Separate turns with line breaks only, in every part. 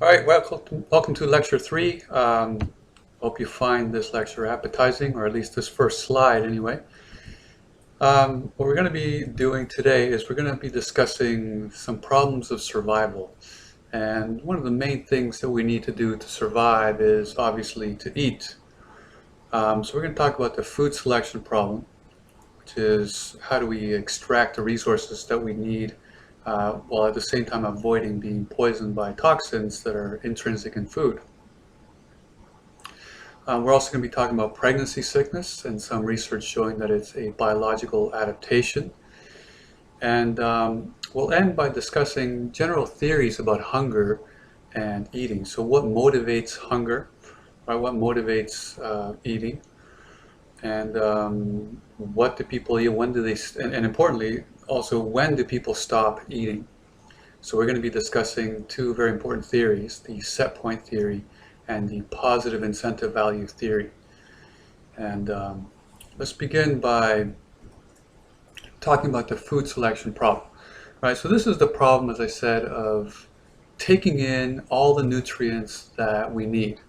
All right, welcome to lecture 3. Hope you find this lecture appetizing, or at least this first slide anyway. What we're going to be doing today is we're going to be discussing some problems of survival. And one of the main things that we need to do to survive is obviously to eat. So we're going to talk about the food selection problem, which is how do we extract the resources that we need while at the same time avoiding being poisoned by toxins that are intrinsic in food. We're also going to be talking about pregnancy sickness and some research showing that it's a biological adaptation. And we'll end by discussing general theories about hunger and eating. So what motivates hunger, right? What motivates eating? And what do people eat? When do they, and importantly, also when do people stop eating? So we're going to be discussing two very important theories, the set point theory and the positive incentive value theory. And let's begin by talking about the food selection problem. Right, so this is the problem, as I said, of taking in all the nutrients that we need.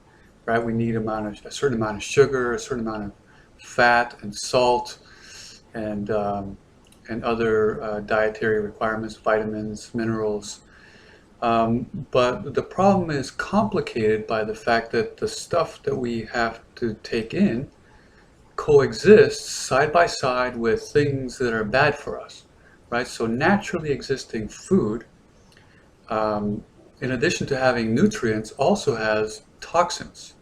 Right, we need a certain amount of sugar, a certain amount of fat and salt, and other dietary requirements, vitamins, minerals. But the problem is complicated by the fact that the stuff that we have to take in coexists side by side with things that are bad for us, right? So naturally existing food, in addition to having nutrients, also has toxins.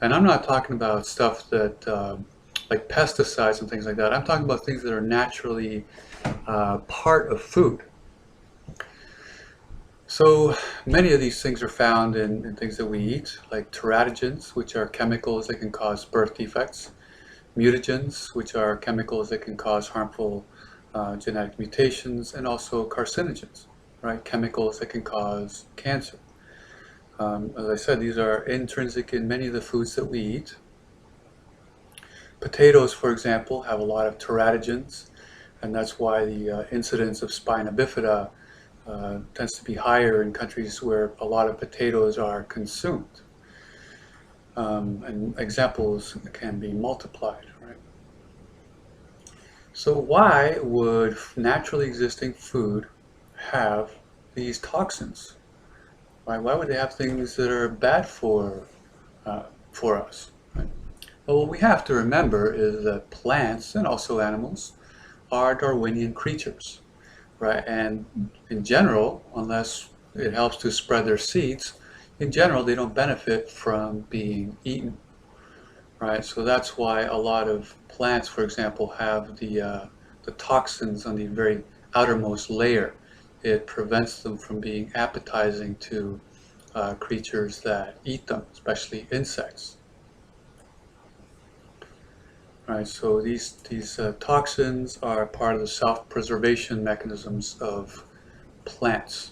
And I'm not talking about stuff that, like pesticides and things like that. I'm talking about things that are naturally part of food. So many of these things are found in things that we eat, like teratogens, which are chemicals that can cause birth defects, mutagens, which are chemicals that can cause harmful genetic mutations, and also carcinogens, right? Chemicals that can cause cancer. As I said, these are intrinsic in many of the foods that we eat. Potatoes, for example, have a lot of teratogens, and that's why the incidence of spina bifida tends to be higher in countries where a lot of potatoes are consumed. And examples can be multiplied, right? So why would naturally existing food have these toxins? Right? Why would they have things that are bad for us? Right? Well, what we have to remember is that plants and also animals are Darwinian creatures. Right, and in general, unless it helps to spread their seeds, in general they don't benefit from being eaten. Right, so that's why a lot of plants, for example, have the toxins on the very outermost layer. It prevents them from being appetizing to creatures that eat them, especially insects. Right, so these toxins are part of the self-preservation mechanisms of plants.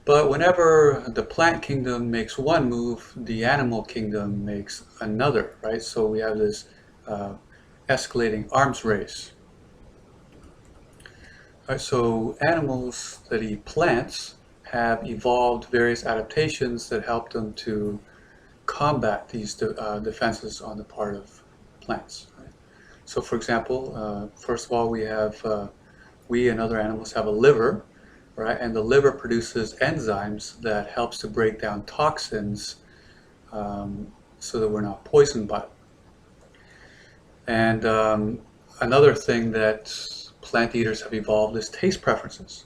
But whenever the plant kingdom makes one move, the animal kingdom makes another, right? So we have this escalating arms race. Right, so animals that eat plants have evolved various adaptations that help them to combat these defenses on the part of plants. Right? So for example, first of all, we and other animals have a liver, right? And the liver produces enzymes that helps to break down toxins so that we're not poisoned by them. And another thing that plant eaters have evolved is taste preferences,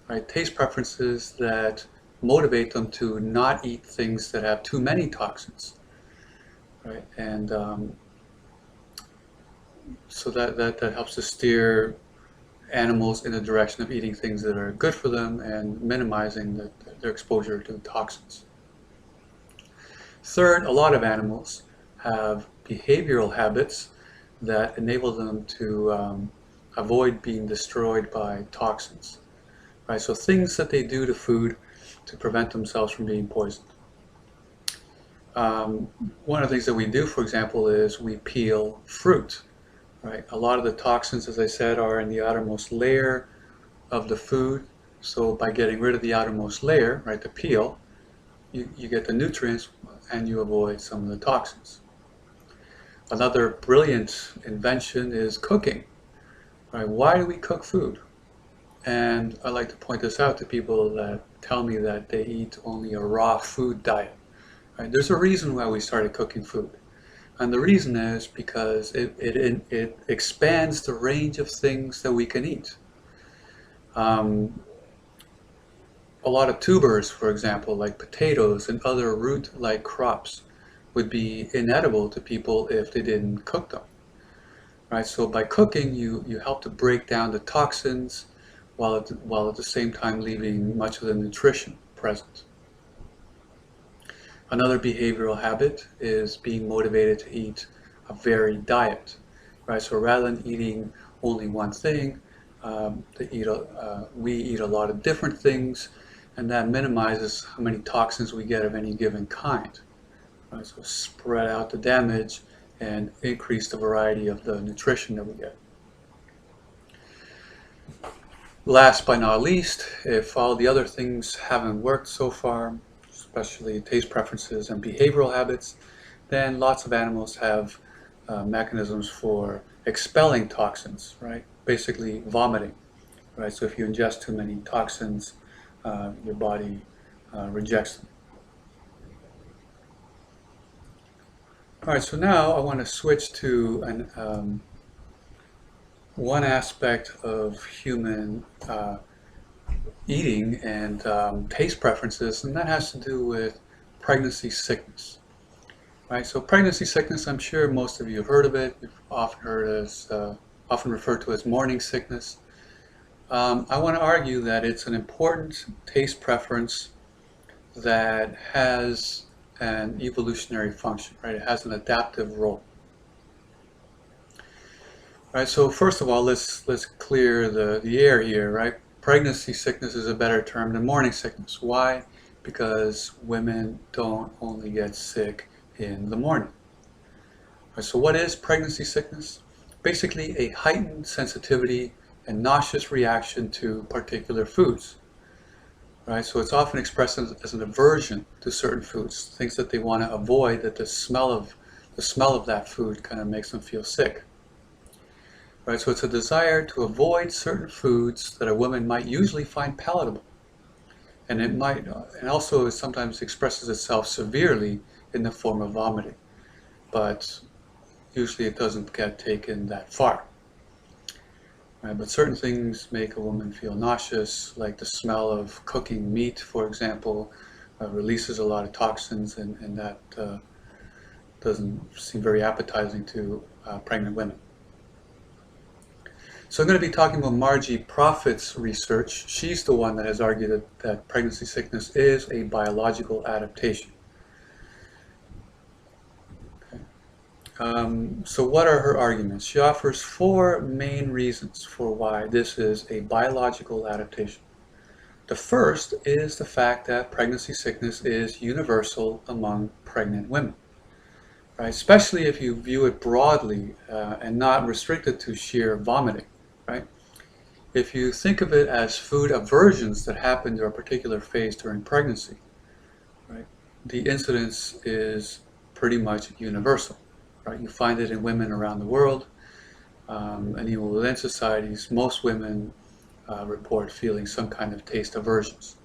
right? Taste preferences that motivate them to not eat things that have too many toxins, right? And so that helps to steer animals in the direction of eating things that are good for them and minimizing their exposure to toxins. Third, a lot of animals have behavioral habits that enable them to avoid being destroyed by toxins, right? So things that they do to food to prevent themselves from being poisoned. One of the things that we do, for example, is we peel fruit, right? A lot of the toxins, as I said, are in the outermost layer of the food. So by getting rid of the outermost layer, right, the peel, you get the nutrients and you avoid some of the toxins. Another brilliant invention is cooking. Right? Why do we cook food? And I like to point this out to people that tell me that they eat only a raw food diet. Right? There's a reason why we started cooking food. And the reason is because it expands the range of things that we can eat. A lot of tubers, for example, like potatoes and other root-like crops, would be inedible to people if they didn't cook them. Right? So by cooking, you help to break down the toxins while at the same time leaving much of the nutrition present. Another behavioral habit is being motivated to eat a varied diet. Right? So rather than eating only one thing, we eat a lot of different things, and that minimizes how many toxins we get of any given kind. Right? So spread out the damage and increase the variety of the nutrition that we get. Last but not least, if all the other things haven't worked so far, especially taste preferences and behavioral habits, then lots of animals have mechanisms for expelling toxins, right? Basically vomiting, right? So if you ingest too many toxins, your body rejects them. All right, so now I want to switch to one aspect of human eating and taste preferences, and that has to do with pregnancy sickness. Right, so pregnancy sickness, I'm sure most of you have heard of it. You've often referred to as morning sickness. I want to argue that it's an important taste preference that has an evolutionary function, right? It has an adaptive role. Right, so first of all, let's clear the air here, right? Pregnancy sickness is a better term than morning sickness. Why? Because women don't only get sick in the morning. Right, so what is pregnancy sickness? Basically a heightened sensitivity and nauseous reaction to particular foods. Right, so it's often expressed as an aversion to certain foods, things that they want to avoid, that the smell of that food kind of makes them feel sick. Right, so it's a desire to avoid certain foods that a woman might usually find palatable, and and also sometimes expresses itself severely in the form of vomiting, but usually it doesn't get taken that far. Right, but certain things make a woman feel nauseous, like the smell of cooking meat, for example, releases a lot of toxins, and that doesn't seem very appetizing to pregnant women. So I'm going to be talking about Margie Prophet's research. She's the one that has argued that pregnancy sickness is a biological adaptation. So what are her arguments? She offers 4 main reasons for why this is a biological adaptation. The first is the fact that pregnancy sickness is universal among pregnant women, right? Especially if you view it broadly and not restricted to sheer vomiting, right? If you think of it as food aversions that happen during a particular phase during pregnancy, right, the incidence is pretty much universal. Right? You find it in women around the world, and even within societies, most women report feeling some kind of taste aversions.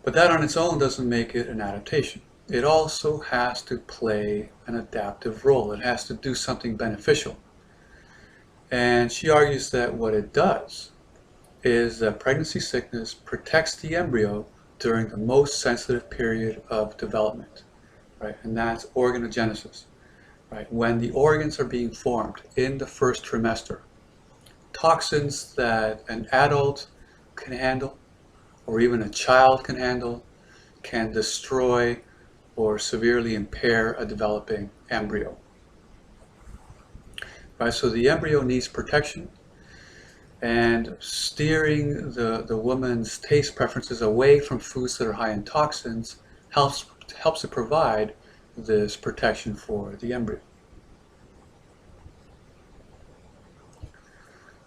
But that on its own doesn't make it an adaptation. It also has to play an adaptive role. It has to do something beneficial. And she argues that what it does is that pregnancy sickness protects the embryo during the most sensitive period of development. Right, and that's organogenesis, right? When the organs are being formed in the first trimester, toxins that an adult can handle, or even a child can handle, can destroy or severely impair a developing embryo. Right, so the embryo needs protection, and steering the woman's taste preferences away from foods that are high in toxins helps to provide this protection for the embryo.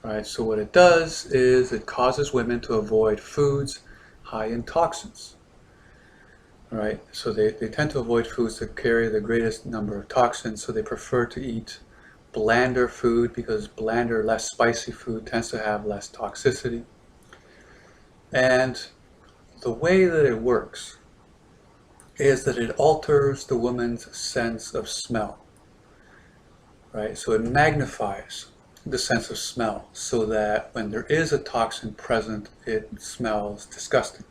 right? So what it does is it causes women to avoid foods high in toxins, right? So they tend to avoid foods that carry the greatest number of toxins, so they prefer to eat blander food because blander, less spicy food tends to have less toxicity. And the way that it works is that it alters the woman's sense of smell, right? So it magnifies the sense of smell so that when there is a toxin present, it smells disgusting.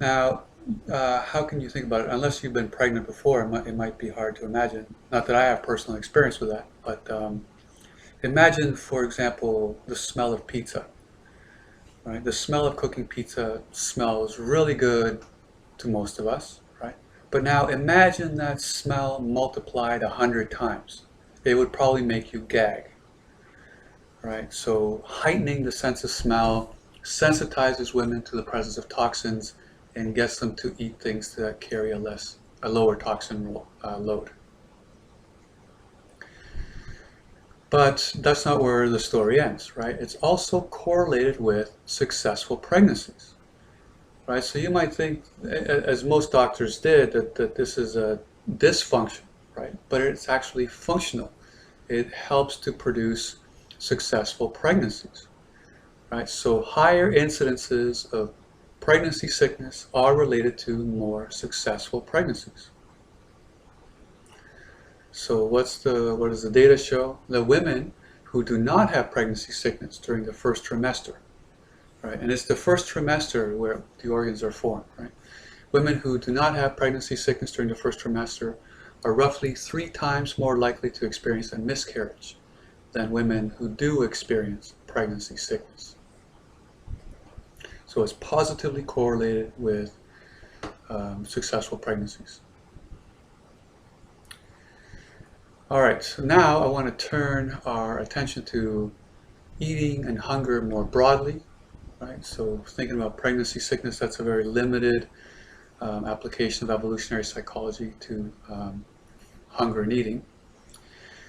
Now, how can you think about it? Unless you've been pregnant before, it might be hard to imagine. Not that I have personal experience with that, but imagine, for example, the smell of pizza, right? The smell of cooking pizza smells really good to most of us, right? But now imagine that smell multiplied 100 times. It would probably make you gag, right? So heightening the sense of smell sensitizes women to the presence of toxins and gets them to eat things that carry a lower toxin load. But that's not where the story ends, right? It's also correlated with successful pregnancies, right? So you might think, as most doctors did, that this is a dysfunction, right? But it's actually functional. It helps to produce successful pregnancies, right? So higher incidences of pregnancy sickness are related to more successful pregnancies. So what does the data show? The women who do not have pregnancy sickness during the first trimester, right? And it's the first trimester where the organs are formed, right? Women who do not have pregnancy sickness during the first trimester are roughly 3 times more likely to experience a miscarriage than women who do experience pregnancy sickness. So it's positively correlated with successful pregnancies. All right, so now I want to turn our attention to eating and hunger more broadly, right? So thinking about pregnancy sickness, that's a very limited application of evolutionary psychology to hunger and eating.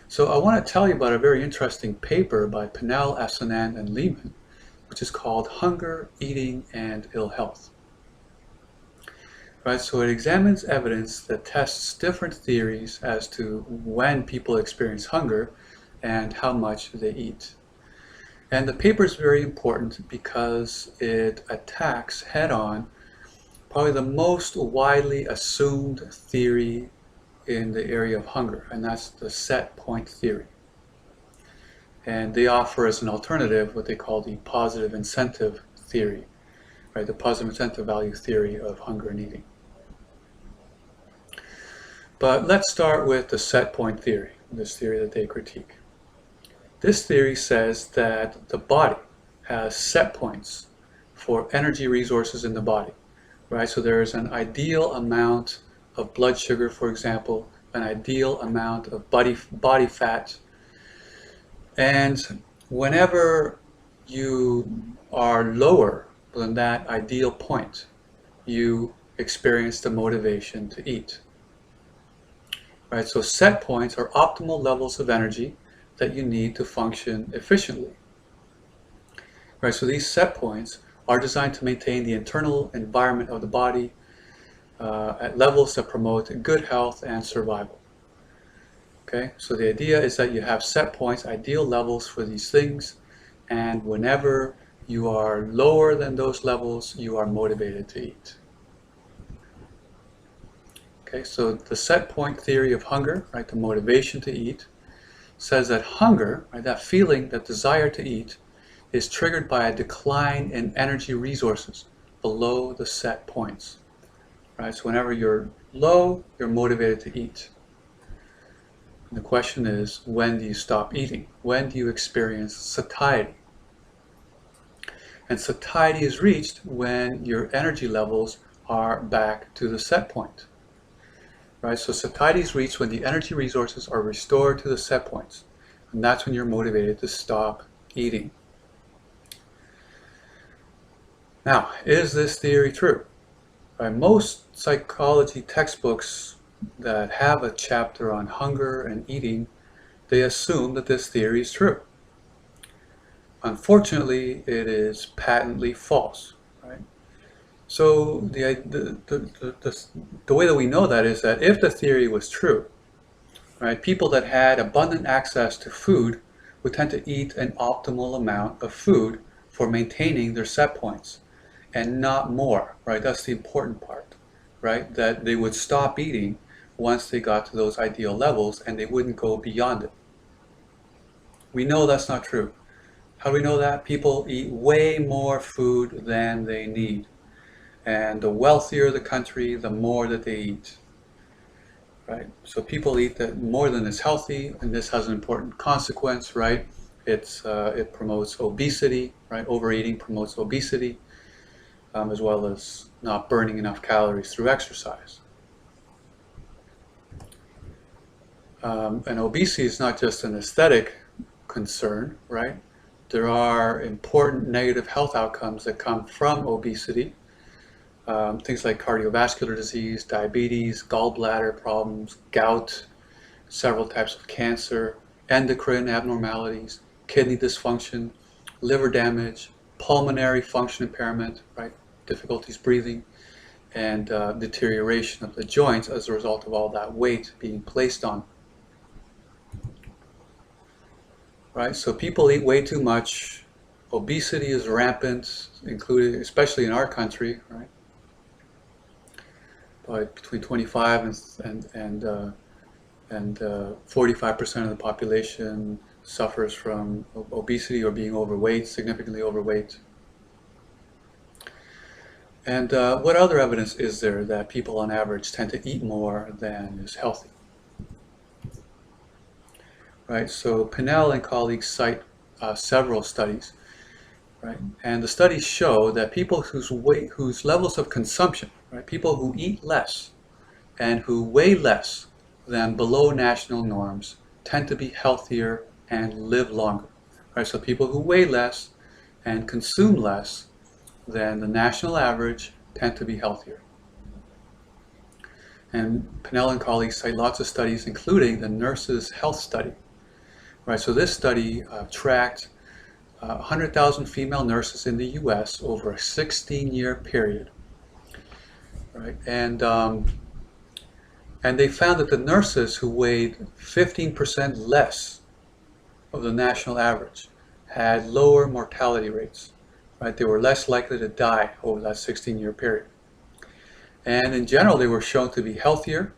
So I want to tell you about a very interesting paper by Pinnell, Assanand, and Lehman, which is called Hunger, Eating, and Ill Health. Right, so it examines evidence that tests different theories as to when people experience hunger and how much they eat. And the paper is very important because it attacks head-on probably the most widely assumed theory in the area of hunger, and that's the set point theory. And they offer as an alternative what they call the positive incentive theory, right? The positive incentive value theory of hunger and eating. But let's start with the set point theory, this theory that they critique. This theory says that the body has set points for energy resources in the body, right? So there is an ideal amount of blood sugar, for example, an ideal amount of body fat, and whenever you are lower than that ideal point, you experience the motivation to eat. Right, so set points are optimal levels of energy that you need to function efficiently. Right, so these set points are designed to maintain the internal environment of the body at levels that promote good health and survival. Okay, so the idea is that you have set points, ideal levels for these things, and whenever you are lower than those levels, you are motivated to eat. Okay, so the set point theory of hunger, right, the motivation to eat, says that hunger, right, that feeling, that desire to eat, is triggered by a decline in energy resources below the set points. Right, so whenever you're low, you're motivated to eat. And the question is, when do you stop eating? When do you experience satiety? And satiety is reached when your energy levels are back to the set point. Right, so satiety is reached when the energy resources are restored to the set points. And that's when you're motivated to stop eating. Now, is this theory true? Right, most psychology textbooks that have a chapter on hunger and eating, they assume that this theory is true. Unfortunately, it is patently false, right? So the way that we know that is that if the theory was true, right, people that had abundant access to food would tend to eat an optimal amount of food for maintaining their set points and not more, right? That's the important part, right? That they would stop eating once they got to those ideal levels and they wouldn't go beyond it. We know that's not true. How do we know that? People eat way more food than they need. And the wealthier the country, the more that they eat, right? So people eat that more than is healthy, and this has an important consequence, right? It promotes obesity, right? Overeating promotes obesity, as well as not burning enough calories through exercise. And obesity is not just an aesthetic concern, right? There are important negative health outcomes that come from obesity. Things like cardiovascular disease, diabetes, gallbladder problems, gout, several types of cancer, endocrine abnormalities, kidney dysfunction, liver damage, pulmonary function impairment, right? Difficulties breathing, and deterioration of the joints as a result of all that weight being placed on. Right? So people eat way too much. Obesity is rampant, including especially in our country, right? But between 25 and 45% of the population suffers from obesity or being overweight, significantly overweight. And what other evidence is there that people on average tend to eat more than is healthy? Right, so Pinnell and colleagues cite several studies, right, and the studies show that people whose levels of consumption, right, people who eat less and who weigh less than below national norms tend to be healthier and live longer. Right, so people who weigh less and consume less than the national average tend to be healthier. And Pinnell and colleagues cite lots of studies, including the Nurses' Health Study. Right, so this study tracked 100,000 female nurses in the U.S. over a 16-year period. Right, and they found that the nurses who weighed 15% less of the national average had lower mortality rates. Right, they were less likely to die over that 16-year period. And in general, they were shown to be healthier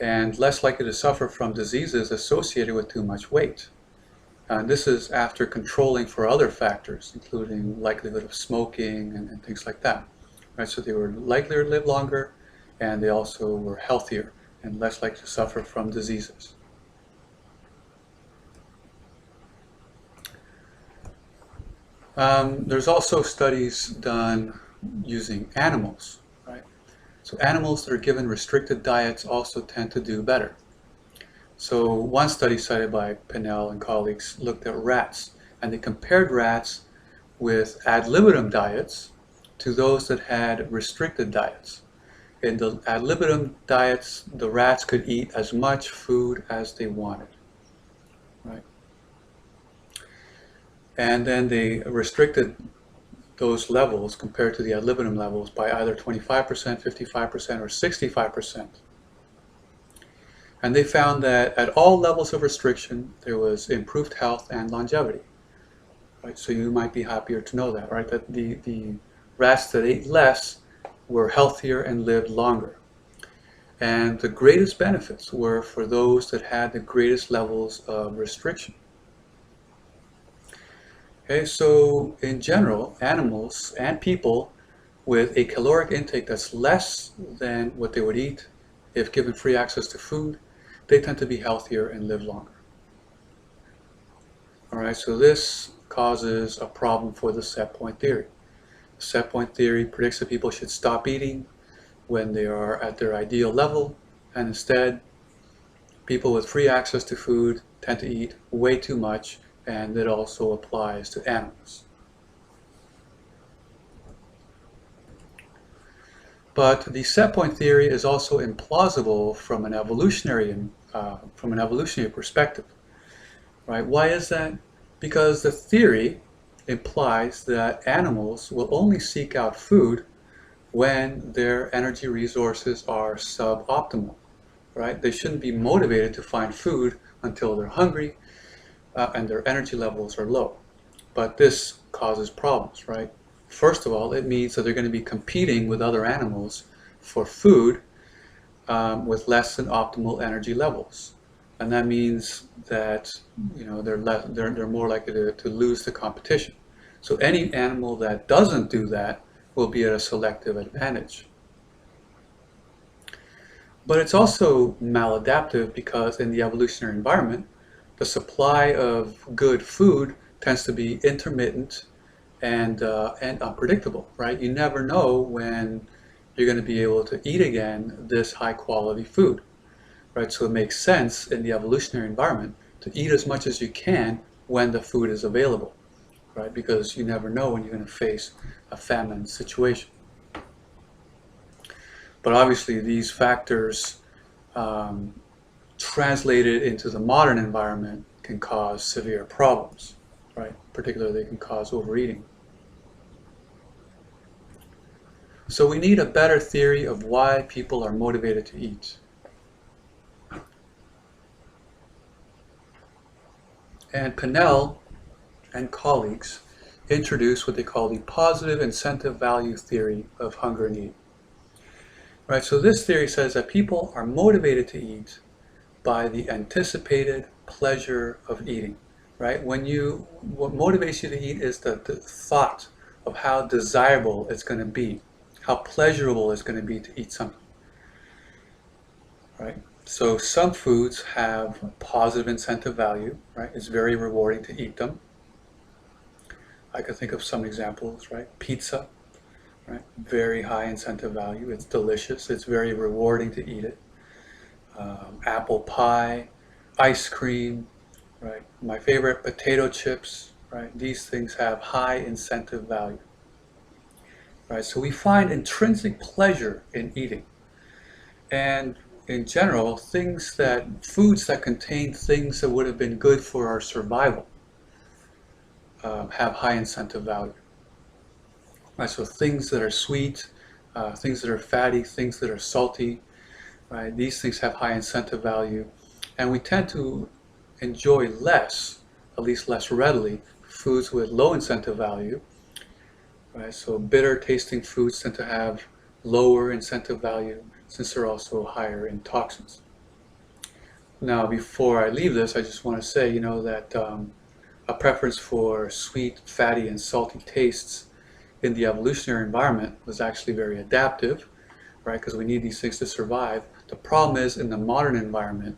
and less likely to suffer from diseases associated with too much weight. And this is after controlling for other factors, including likelihood of smoking and things like that. Right, so they were likelier to live longer, and they also were healthier and less likely to suffer from diseases. There's also studies done using animals, right? So animals that are given restricted diets also tend to do better. So one study cited by Pinnell and colleagues looked at rats, and they compared rats with ad libitum diets to those that had restricted diets. In the ad libitum diets, the rats could eat as much food as they wanted, right? And then they restricted those levels compared to the ad libitum levels by either 25%, 55%, or 65%. And they found that at all levels of restriction, there was improved health and longevity. Right? So you might be happier to know that, right? That the rats that ate less were healthier and lived longer. And the greatest benefits were for those that had the greatest levels of restriction. Okay, so in general, animals and people with a caloric intake that's less than what they would eat if given free access to food, they tend to be healthier and live longer. All right, so this causes a problem for the set point theory. The set point theory predicts that people should stop eating when they are at their ideal level, and instead, people with free access to food tend to eat way too much, and it also applies to animals. But the set point theory is also implausible from an evolutionary perspective, right? Why is that? Because the theory implies that animals will only seek out food when their energy resources are suboptimal, right? They shouldn't be motivated to find food until they're hungry and their energy levels are low. But this causes problems, right? First of all, it means that they're going to be competing with other animals for food with less than optimal energy levels. And that means that they're more likely to lose the competition. So any animal that doesn't do that will be at a selective advantage. But it's also maladaptive because in the evolutionary environment, the supply of good food tends to be intermittent and unpredictable, right? You never know when you're going to be able to eat again this high quality food, right? So it makes sense in the evolutionary environment to eat as much as you can when the food is available, right? Because you never know when you're going to face a famine situation. But obviously these factors translated into the modern environment can cause severe problems, right? Particularly they can cause overeating. So we need a better theory of why people are motivated to eat. And Pinnell and colleagues introduced what they call the positive incentive value theory of hunger and eating. Right, so this theory says that people are motivated to eat by the anticipated pleasure of eating. Right? What motivates you to eat is the thought of how desirable it's going to be, how pleasurable it's going to be to eat something. Right? So some foods have positive incentive value, right? It's very rewarding to eat them. I could think of some examples, right? Pizza, right? Very high incentive value. It's delicious. It's very rewarding to eat it. Apple pie, ice cream, right? My favorite, potato chips, right? These things have high incentive value, right? So we find intrinsic pleasure in eating. And in general, foods that contain things that would have been good for our survival have high incentive value. Right, so things that are sweet, things that are fatty, things that are salty, right? These things have high incentive value, and we tend to enjoy less, at least less readily, foods with low incentive value. Right? So bitter tasting foods tend to have lower incentive value since they're also higher in toxins. Now, before I leave this, I just want to say, that a preference for sweet, fatty, and salty tastes in the evolutionary environment was actually very adaptive, right? Because we need these things to survive. The problem is in the modern environment,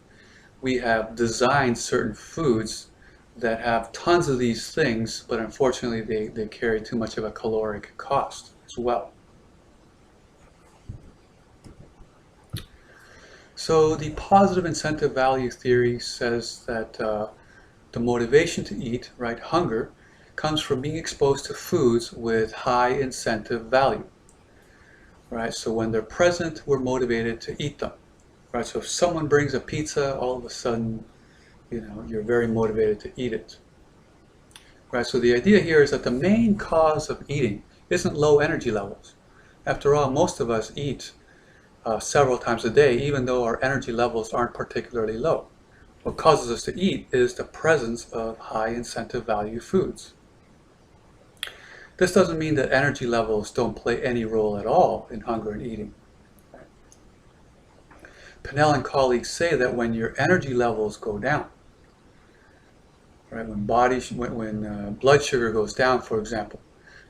we have designed certain foods that have tons of these things, but unfortunately they carry too much of a caloric cost as well. So the positive incentive value theory says that the motivation to eat, right, hunger, comes from being exposed to foods with high incentive value. Right, so when they're present, we're motivated to eat them. Right, so if someone brings a pizza, all of a sudden, you're very motivated to eat it. Right, so the idea here is that the main cause of eating isn't low energy levels. After all, most of us eat several times a day, even though our energy levels aren't particularly low. What causes us to eat is the presence of high incentive value foods. This doesn't mean that energy levels don't play any role at all in hunger and eating. Pinnell and colleagues say that when your energy levels go down, right, when blood sugar goes down, for example,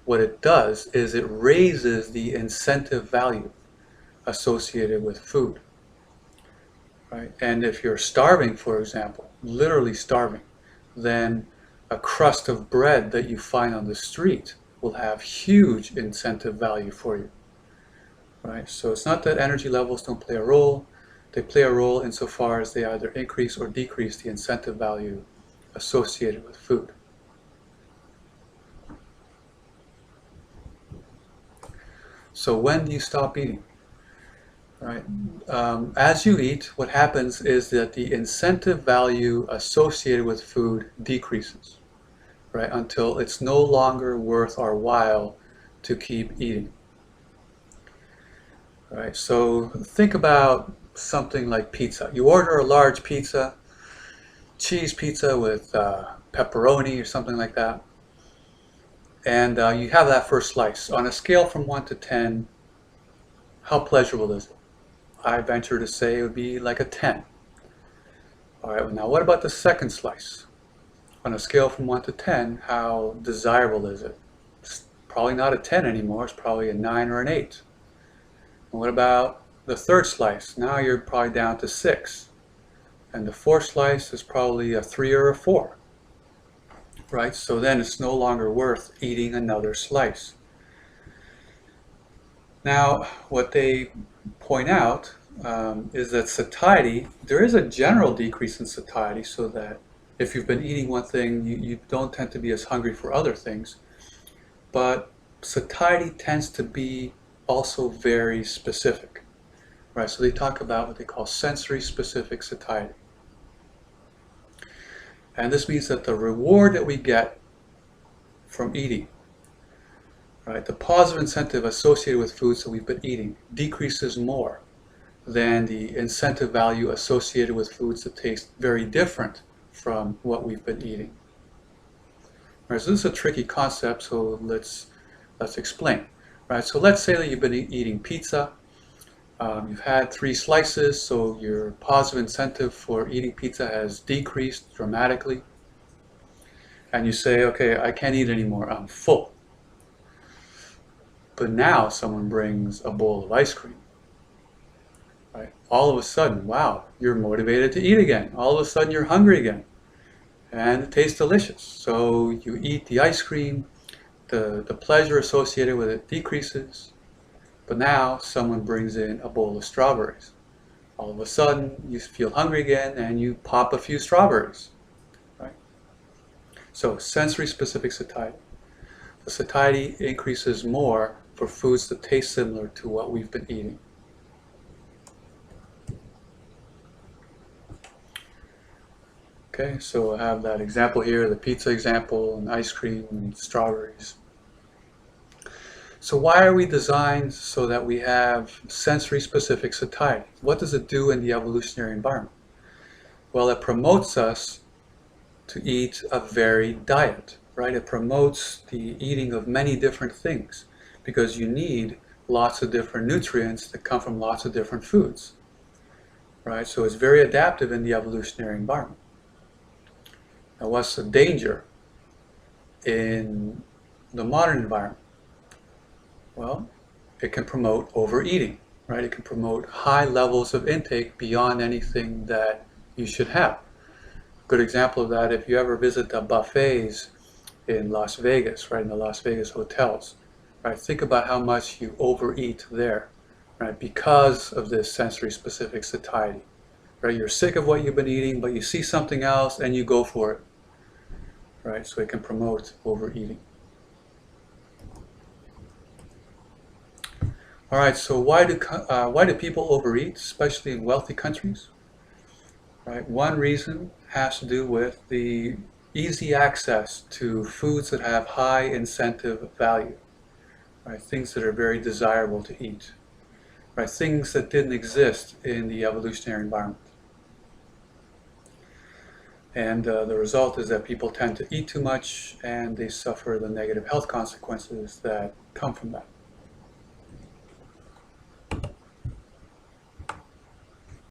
what it does is it raises the incentive value associated with food. Right? And if you're starving, for example, literally starving, then a crust of bread that you find on the street will have huge incentive value for you. Right? So it's not that energy levels don't play a role. They play a role insofar as they either increase or decrease the incentive value associated with food. So when do you stop eating? Right? As you eat, what happens is that the incentive value associated with food decreases. right, until it's no longer worth our while to keep eating. Right, so think about something like pizza. You order a large pizza, cheese pizza with pepperoni or something like that, and you have that first slice. On a scale from 1 to 10, how pleasurable is it? I venture to say it would be like a 10. All right, well, now what about the second slice? On a scale from 1 to 10, how desirable is it? It's probably not a 10 anymore, it's probably a 9 or an 8. And what about the third slice? Now you're probably down to 6. And the fourth slice is probably a 3 or a 4. Right? So then it's no longer worth eating another slice. Now, what they point out is that satiety, there is a general decrease in satiety, so that if you've been eating one thing, you don't tend to be as hungry for other things. But satiety tends to be also very specific. Right? So they talk about what they call sensory specific satiety. And this means that the reward that we get from eating, right, the positive incentive associated with foods that we've been eating decreases more than the incentive value associated with foods that taste very different from what we've been eating. Right, so this is a tricky concept, so let's explain. Right, so let's say that you've been eating pizza. You've had 3 slices, so your positive incentive for eating pizza has decreased dramatically. And you say, okay, I can't eat anymore, I'm full. But now someone brings a bowl of ice cream. Right? All of a sudden, wow, you're motivated to eat again. All of a sudden you're hungry again. And it tastes delicious. So you eat the ice cream, the pleasure associated with it decreases. But now someone brings in a bowl of strawberries. All of a sudden you feel hungry again and you pop a few strawberries. Right? So sensory specific satiety. The satiety increases more for foods that taste similar to what we've been eating. Okay, so I have that example here, the pizza example, and ice cream and strawberries. So why are we designed so that we have sensory specific satiety? What does it do in the evolutionary environment? Well, it promotes us to eat a varied diet, right? It promotes the eating of many different things because you need lots of different nutrients that come from lots of different foods, right? So it's very adaptive in the evolutionary environment. Now, what's the danger in the modern environment? Well, it can promote overeating, right? It can promote high levels of intake beyond anything that you should have. A good example of that, if you ever visit the buffets in Las Vegas, right, in the Las Vegas hotels, right, think about how much you overeat there, right, because of this sensory specific satiety, right? You're sick of what you've been eating, but you see something else and you go for it, right? So it can promote overeating. All right, so why do people overeat, especially in wealthy countries? Right, one reason has to do with the easy access to foods that have high incentive value, right? Things that are very desirable to eat, right? Things that didn't exist in the evolutionary environment. And the result is that people tend to eat too much and they suffer the negative health consequences that come from that.